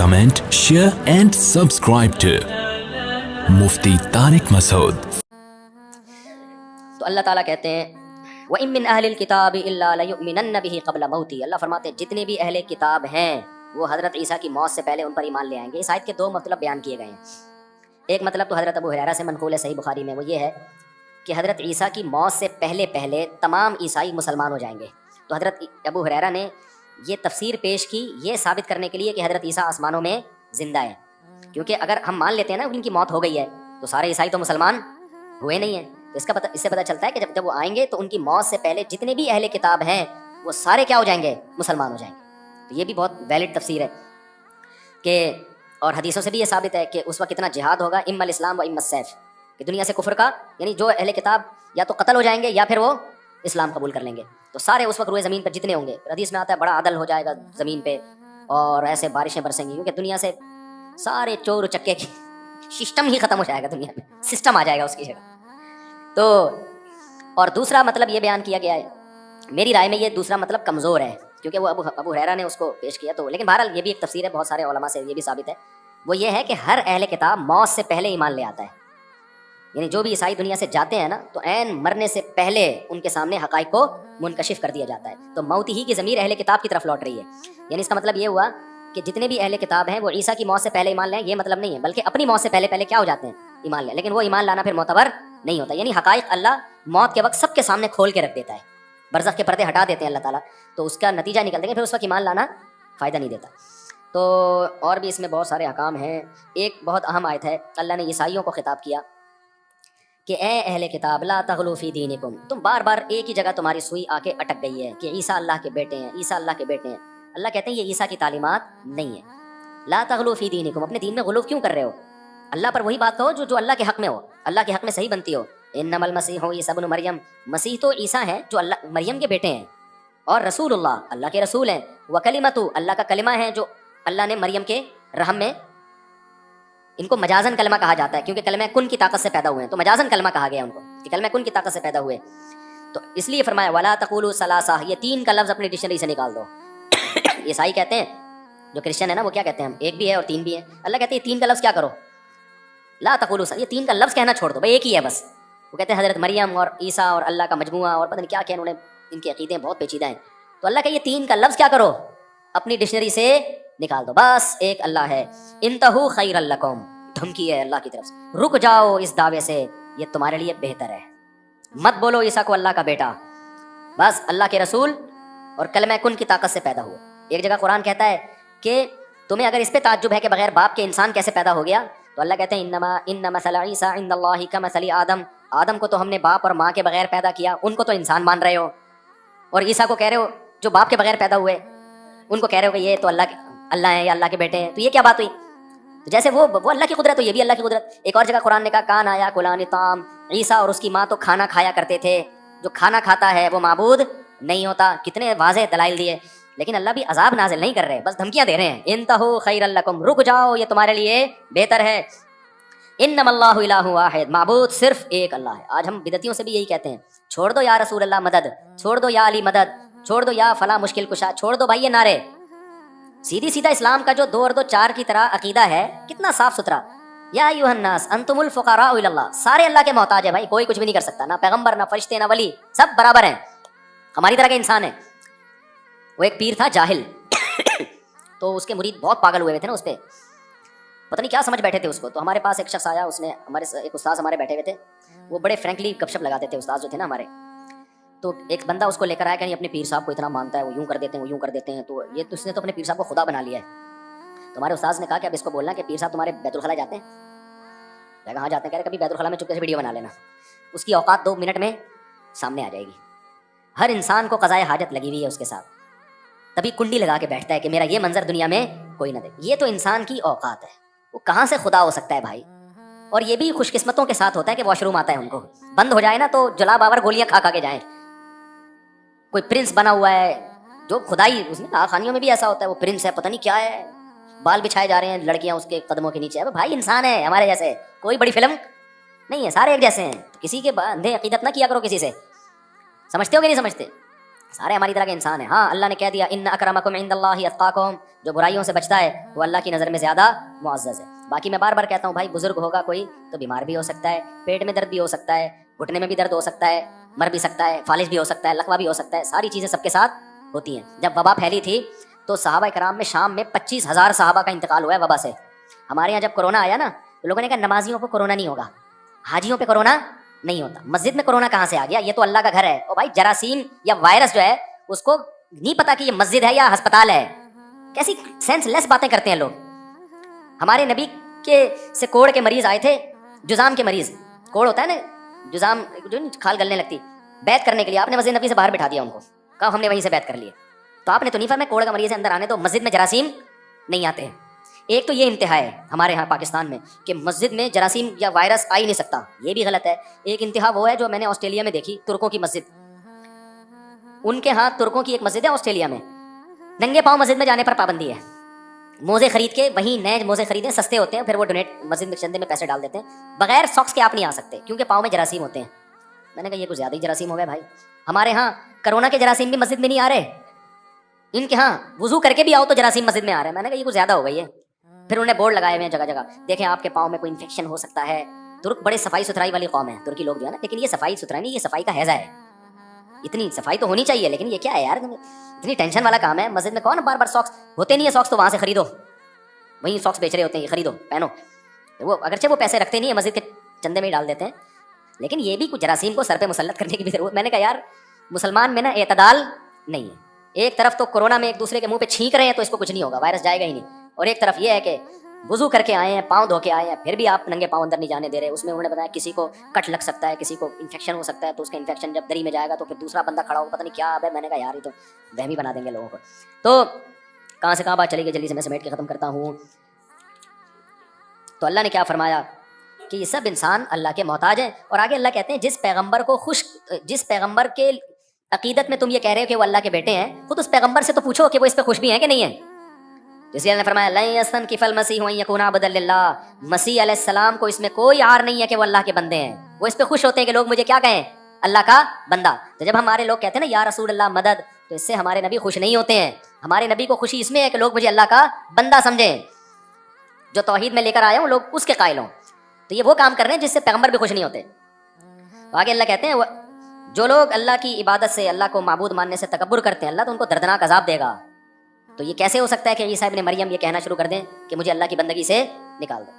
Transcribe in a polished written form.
comment, share and subscribe to Mufti Tariq Masood. تو اللہ تعالیٰ کہتے ہیں وَإِن مِّنْ أَهْلِ الْكِتَابِ إِلَّا لَيُؤْمِنَنَّ بِهِ قَبْلَ مَوْتِهِ. اللہ فرماتے ہیں جتنے بھی اہل کتاب ہیں وہ حضرت عیسیٰ کی موت سے پہلے ان پر ایمان لے آئیں گے. اس آیت کے دو مطلب بیان کیے گئے ہیں. ایک مطلب تو حضرت ابو ہریرہ سے منقول ہے صحیح بخاری میں، وہ یہ ہے کہ حضرت عیسیٰ کی موت سے پہلے تمام عیسائی مسلمان ہو جائیں گے. تو حضرت ابو ہریرہ نے یہ تفسیر پیش کی یہ ثابت کرنے کے لیے کہ حضرت عیسیٰ آسمانوں میں زندہ ہیں، کیونکہ اگر ہم مان لیتے ہیں نا ان کی موت ہو گئی ہے تو سارے عیسائی تو مسلمان ہوئے نہیں ہیں. تو اس سے پتہ چلتا ہے کہ جب وہ آئیں گے تو ان کی موت سے پہلے جتنے بھی اہل کتاب ہیں وہ سارے کیا ہو جائیں گے؟ مسلمان ہو جائیں گے. تو یہ بھی بہت ویلڈ تفسیر ہے کہ اور حدیثوں سے بھی یہ ثابت ہے کہ اس وقت کتنا جہاد ہوگا، اما الاسلام و اما السیف، کہ دنیا سے کفر کا یعنی جو اہل کتاب یا تو قتل ہو جائیں گے یا پھر وہ اسلام قبول کر لیں گے. تو سارے اس وقت روئے زمین پر جتنے ہوں گے، حدیث میں آتا ہے بڑا عدل ہو جائے گا زمین پہ اور ایسے بارشیں برسیں گی، کیونکہ دنیا سے سارے چور چکے کی سسٹم ہی ختم ہو جائے گا، دنیا میں سسٹم آ جائے گا اس کی جگہ. تو اور دوسرا مطلب یہ بیان کیا گیا ہے، میری رائے میں یہ دوسرا مطلب کمزور ہے کیونکہ وہ ابو ہریرہ نے اس کو پیش کیا. تو لیکن بہرحال یہ بھی ایک تفسیر ہے، بہت سارے علماء سے یہ بھی ثابت ہے. وہ یہ ہے کہ ہر اہل کتاب موت سے پہلے ایمان لے آتا ہے. یعنی جو بھی عیسائی دنیا سے جاتے ہیں نا تو عین مرنے سے پہلے ان کے سامنے حقائق کو منکشف کر دیا جاتا ہے. تو موت ہی کی ضمیر اہل کتاب کی طرف لوٹ رہی ہے. یعنی اس کا مطلب یہ ہوا کہ جتنے بھی اہل کتاب ہیں وہ عیسیٰ کی موت سے پہلے ایمان لیں، یہ مطلب نہیں ہے، بلکہ اپنی موت سے پہلے کیا ہو جاتے ہیں؟ ایمان لیں. لیکن وہ ایمان لانا پھر معتبر نہیں ہوتا. یعنی حقائق اللہ موت کے وقت سب کے سامنے کھول کے رکھ دیتا ہے، برزخ کے پردے ہٹا دیتے ہیں اللہ تعالیٰ. تو اس کا نتیجہ نکل دیں گے، پھر اس وقت ایمان لانا فائدہ نہیں دیتا. تو اور بھی اس میں بہت سارے احکام ہیں. ایک بہت اہم آیت ہے، اللہ نے عیسائیوں کو خطاب کیا کہ اے اہل کتاب لا تغلو فی دینکم، تم بار بار ایک ہی جگہ تمہاری سوئی آ کے اٹک گئی ہے کہ عیسیٰ اللہ کے بیٹے ہیں، عیسیٰ اللہ کے بیٹے ہیں. اللہ کہتے ہیں یہ عیسیٰ کی تعلیمات نہیں ہے. لا تغلو فی دینکم، اپنے دین میں غلو کیوں کر رہے ہو؟ اللہ پر وہی بات کہو جو اللہ کے حق میں ہو، اللہ کے حق میں صحیح بنتی ہو. انما المسیح عیسی ابن مریم، مسیح تو عیسیٰ ہیں جو اللہ مریم کے بیٹے ہیں، اور رسول اللہ اللہ کے رسول ہیں، وکلمۃ اللہ کا کلمہ ہے جو اللہ نے مریم کے رحم میں، ان کو مجازن کلمہ کہا جاتا ہے کیونکہ کلمہ کن کی طاقت سے پیدا ہوئے ہیں، تو مجازن کلمہ کہا گیا ان کو کہ کلمہ کن کی طاقت سے پیدا ہوئے. تو اس لیے فرمایا ولا تقولوا ثلاثہ، یہ تین کا لفظ اپنی ڈکشنری سے نکال دو. عیسائی کہتے ہیں، جو کرسچن ہے نا وہ کیا کہتے ہیں؟ ہم ایک بھی ہے اور تین بھی ہے. اللہ کہتے ہیں یہ تین کا لفظ کیا کرو؟ لا تقولوا، یہ تین کا لفظ کہنا چھوڑ دو، بھائی ایک ہی ہے بس. وہ کہتے ہیں حضرت مریم اور عیسیٰ اور اللہ کا مجموعہ اور پتہ نہیں کیا کیا، انہوں نے ان کے عقیدے بہت پیچیدہ ہیں. تو اللہ کا یہ تین کا لفظ کیا کرو؟ اپنی ڈکشنری سے نکال دو، بس ایک اللہ ہے. انتہو خیر لکم، دھمکی ہے اللہ کی طرف سے، رک جاؤ اس دعوے سے، یہ تمہارے لیے بہتر ہے. مت بولو عیسیٰ کو اللہ کا بیٹا، بس اللہ کے رسول اور کلمہ کن کی طاقت سے پیدا ہوئے. ایک جگہ قرآن کہتا ہے کہ تمہیں اگر اس پہ تعجب ہے کہ بغیر باپ کے انسان کیسے پیدا ہو گیا، تو اللہ کہتے ہیں ان مثل عیسیٰ عند اللہ کمثل آدم، آدم کو تو ہم نے باپ اور ماں کے بغیر پیدا کیا، ان کو تو انسان مان رہے ہو، اور عیسیٰ کو کہہ رہے ہو جو باپ کے بغیر پیدا ہوئے ان کو کہہ رہے ہو کہ یہ تو اللہ ہیں یا اللہ کے بیٹے ہیں. تو یہ کیا بات ہوئی؟ جیسے وہ اللہ کی قدرت ہو، یہ بھی اللہ کی قدرت. ایک اور جگہ قرآن نے کہا کان آیا کلان طعام، عیسیٰ اور اس کی ماں تو کھانا کھایا کرتے تھے، جو کھانا کھاتا ہے وہ معبود نہیں ہوتا. کتنے واضح دلائل دیے، لیکن اللہ بھی عذاب نازل نہیں کر رہے، بس دھمکیاں دے رہے ہیں. انتہو خیر لکم، رک جاؤ یہ تمہارے لیے بہتر ہے. انما اللہ الہ واحد، معبود صرف ایک اللہ ہے. آج ہم بدعتیوں سے بھی یہی کہتے ہیں، چھوڑ دو یا رسول اللہ مدد، چھوڑ دو یا علی مدد، چھوڑ دو یا فلاں مشکل کشا، چھوڑ دو بھائی یہ نعرے. سیدھی سیدھا اسلام کا جو 2 اور 2 4 کی طرح عقیدہ ہے کتنا صاف ستھرا. یا ایھا الناس انتم الفقراء الی اللہ، سارے اللہ کے محتاج ہیں بھائی، کوئی کچھ بھی نہیں کر سکتا، نہ پیغمبر نہ فرشتے نہ ولی، سب برابر ہیں، ہماری طرح کے انسان ہیں. وہ ایک پیر تھا جاہل تو اس کے مرید بہت پاگل ہوئے تھے نا اس پہ، پتہ نہیں کیا سمجھ بیٹھے تھے اس کو. تو ہمارے پاس ایک شخص آیا، اس نے ایک استاذ ہمارے بیٹھے ہوئے تھے، وہ بڑے فرینکلی گپ شپ لگاتے تھے استاذ جو تھے نا ہمارے. تو ایک بندہ اس کو لے کر آیا کہ نہیں اپنے پیر صاحب کو اتنا مانتا ہے، وہ یوں کر دیتے ہیں وہ یوں کر دیتے ہیں، تو یہ تو اس نے تو اپنے پیر صاحب کو خدا بنا لیا ہے. تو ہمارے استاذ نے کہا کہ اب اس کو بولنا کہ پیر صاحب تمہارے بیت الخلا جاتے ہیں؟ کہا ہاں جاتے ہیں. کہہ رہے کبھی بیت الخلا میں چپکے سے ویڈیو بنا لینا، اس کی اوقات 2 منٹ میں سامنے آ جائے گی. ہر انسان کو قضائے حاجت لگی ہوئی ہے اس کے ساتھ، تبھی کنڈی لگا کے بیٹھتا ہے کہ میرا یہ منظر دنیا میں کوئی نہ دیکھے. یہ تو انسان کی اوقات ہے، وہ کہاں سے خدا ہو سکتا ہے بھائی. اور یہ بھی خوش قسمتوں کے ساتھ ہوتا ہے کہ واش روم آتا ہے ان کو، بند ہو جائے نا تو جلا باور گولیاں کھا کے جائیں. کوئی پرنس بنا ہوا ہے جو خدائی، اس نے خانیوں میں بھی ایسا ہوتا ہے، وہ پرنس ہے پتہ نہیں کیا ہے، بال بچھائے جا رہے ہیں لڑکیاں اس کے قدموں کے نیچے. بھائی انسان ہے ہمارے جیسے، کوئی بڑی فلم نہیں ہے، سارے ایک جیسے ہیں. تو کسی کے اندھے عقیدت نہ کیا کرو کسی سے. سمجھتے ہو کہ نہیں سمجھتے؟ سارے ہماری طرح کے انسان ہیں. ہاں اللہ نے کہہ دیا ان اکرمکم عند اللہ اتقاکم, جو برائیوں سے بچتا ہے وہ اللہ کی نظر میں زیادہ معزز ہے. باقی میں بار بار کہتا ہوں بھائی, بزرگ ہوگا کوئی تو بیمار بھی ہو سکتا ہے, پیٹ میں درد بھی ہو سکتا ہے, گھٹنے میں بھی درد ہو سکتا ہے, مر بھی سکتا ہے, فالج بھی ہو سکتا ہے, لقوہ بھی ہو سکتا ہے, ساری چیزیں سب کے ساتھ ہوتی ہیں. جب وبا پھیلی تھی تو صحابہ کرام میں شام میں 25,000 صحابہ کا انتقال ہوا ہے وبا سے. ہمارے یہاں جب کرونا آیا نا تو لوگوں نے کہا نمازیوں کو کرونا نہیں ہوگا, حاجیوں پہ کرونا نہیں ہوتا. مسجد میں کرونا کہاں سے آ گیا, یہ تو اللہ کا گھر ہے. او بھائی جراثیم یا وائرس جو ہے اس کو نہیں پتا کہ یہ مسجد ہے یا ہسپتال ہے. کیسی سینس لیس باتیں کرتے ہیں لوگ. ہمارے نبی کے سے کوڑ کے مریض آئے تھے, جزام کے مریض, کوڑ ہوتا ہے نا جزام جو کھال گلنے لگتی, بیعت کرنے کے لیے آپ نے مسجد نبی سے باہر بٹھا دیا ان کو, کہا ہم نے وہیں سے بیعت کر لی. تو آپ نے تو نہیں فرمایا کوڑ کا مریض ہے اندر آنے تو, مسجد میں جراثیم نہیں آتے ہیں. ایک تو یہ انتہا ہے ہمارے یہاں پاکستان میں کہ مسجد میں جراثیم یا وائرس آ ہی نہیں سکتا, یہ بھی غلط ہے. ایک انتہا وہ ہے جو میں نے آسٹریلیا میں دیکھی, ترکوں کی مسجد. ان کے ہاں ترکوں کی ایک مسجد ہے آسٹریلیا میں, ننگے پاؤں مسجد میں جانے پر پابندی ہے. موزے خرید کے, وہیں نئے موزے خریدیں, سستے ہوتے ہیں, پھر وہ ڈونیٹ مسجد میں چندے میں پیسے ڈال دیتے ہیں. بغیر ساکس کے آپ نہیں آ سکتے کیونکہ پاؤں میں جراثیم ہوتے ہیں. میں نے کہا یہ کچھ زیادہ ہی جراثیم ہو گئے بھائی. ہمارے ہاں کرونا کے جراثیم بھی مسجد میں نہیں آ رہے, ان کے ہاں وضو کر کے بھی آؤ تو جراثیم مسجد میں آ رہے ہیں. میں نے کہا یہ کچھ زیادہ ہو گئی ہے. پھر انہوں نے بورڈ لگائے ہوئے ہیں جگہ جگہ, دیکھیں آپ کے پاؤں میں کوئی انفیکشن ہو سکتا ہے. ترک بڑے صفائی ستھرائی والی قوم ہے, ترکی لوگ جو ہے نا, لیکن یہ صفائی ستھرائی نہیں, یہ صفائی کا ہیضہ ہے. اتنی صفائی تو ہونی چاہیے, لیکن یہ کیا ہے یار, اتنی ٹینشن والا کام ہے. مسجد میں کون بار بار ساکس ہوتے نہیں ہے, ساکس تو وہاں سے خریدو, وہیں ساکس بیچ رہے ہوتے ہیں, یہ خریدو پہنو. وہ اگرچہ وہ پیسے رکھتے نہیں ہیں, مسجد کے چندے میں ہی ڈال دیتے ہیں, لیکن یہ بھی کچھ جراثیم کو سر پہ مسلط کرنے کی بھی ضرورت. میں نے کہا یار مسلمان میں نا اعتدال نہیں ہے. ایک طرف تو کورونا میں ایک دوسرے کے منہ پہ چھینک رہے ہیں تو اس کو کچھ نہیں ہوگا, وائرس جائے گا ہی نہیں, اور ایک طرف یہ ہے کہ وضو کر کے آئے ہیں, پاؤں دھو کے آئے ہیں, پھر بھی آپ ننگے پاؤں اندر نہیں جانے دے رہے. اس میں انہوں نے بتایا کسی کو کٹ لگ سکتا ہے, کسی کو انفیکشن ہو سکتا ہے, تو اس کا انفیکشن جب دری میں جائے گا تو پھر دوسرا بندہ کھڑا ہوگا, پتہ نہیں کیا ہے. میں نے کہا یار یہ تو وہمی بنا دیں گے لوگوں کو. تو کہاں سے کہاں بات چلی گئی, جلدی سے میں سمیٹ کے ختم کرتا ہوں. تو اللہ نے کیا فرمایا کہ یہ سب انسان اللہ کے محتاج ہیں. اور آگے اللہ کہتے ہیں جس پیغمبر کے عقیدت میں تم یہ کہہ رہے ہو کہ وہ اللہ کے بیٹے ہیں, خود اس پیغمبر سے تو پوچھو کہ وہ اس پہ خوش بھی ہیں کہ نہیں ہیں. جس لیے نے فرمایا لن یستنکف المسیح ان یکون عبدا للہ, مسیح علیہ السلام کو اس میں کوئی عار نہیں ہے کہ وہ اللہ کے بندے ہیں. وہ اس پہ خوش ہوتے ہیں کہ لوگ مجھے کیا کہیں, اللہ کا بندہ. تو جب ہمارے لوگ کہتے ہیں نا یا رسول اللہ مدد, تو اس سے ہمارے نبی خوش نہیں ہوتے ہیں. ہمارے نبی کو خوشی اس میں ہے کہ لوگ مجھے اللہ کا بندہ سمجھیں, جو توحید میں لے کر آیا ہوں لوگ اس کے قائل ہوں. تو یہ وہ کام کر رہے ہیں جس سے پیغمبر بھی خوش نہیں ہوتے. آگے اللہ کہتے ہیں جو لوگ اللہ کی عبادت سے, اللہ کو معبود ماننے سے تکبر کرتے ہیں, اللہ تو ان کو دردناک عذاب دے گا. تو یہ کیسے ہو سکتا ہے کہ عیسیٰ ابن مریم یہ کہنا شروع کر دیں کہ مجھے اللہ کی بندگی سے نکال دو.